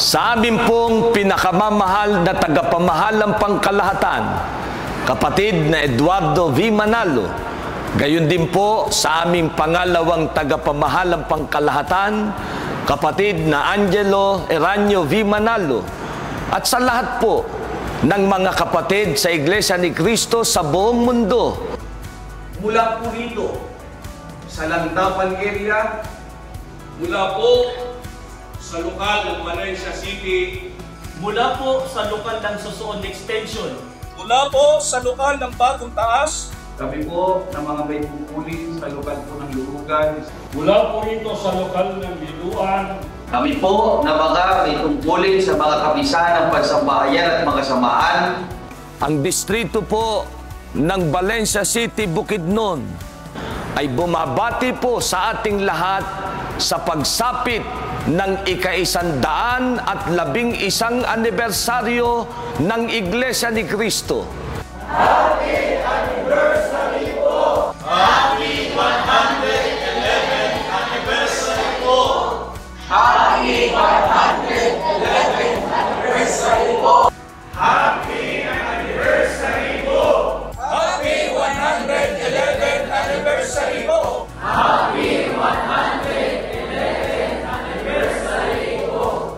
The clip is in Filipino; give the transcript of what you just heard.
Sa amin pong pinakamamahal na tagapamahalang pangkalahatan, kapatid na Eduardo V. Manalo, gayon din po sa aming pangalawang tagapamahalang pangkalahatan, kapatid na Angelo Eranio V. Manalo, at sa lahat po ng mga kapatid sa Iglesia ni Cristo sa buong mundo. Mula po rito sa Lantapan area, mula po sa lokal ng Valencia City, mula po sa lokal ng Susuon Extension, mula po sa lokal ng Bagong Taas, kami po ng mga may tungkulin sa lokal po ng Lurugan, mula po rito sa lokal ng Biluan, kami po na mga may tungkulin sa mga kapisahan ng pansambahayan at mga samahan. Ang distrito po ng Valencia City, Bukidnon ay bumabati po sa ating lahat sa pagsapit ng ika-111 anibersaryo ng Iglesia ni Cristo. Happy anniversary po! Happy 111th anniversary po! Happy 111th anniversary po! Happy anniversary po! Happy 111th anniversary po! Happy 111th anniversary po!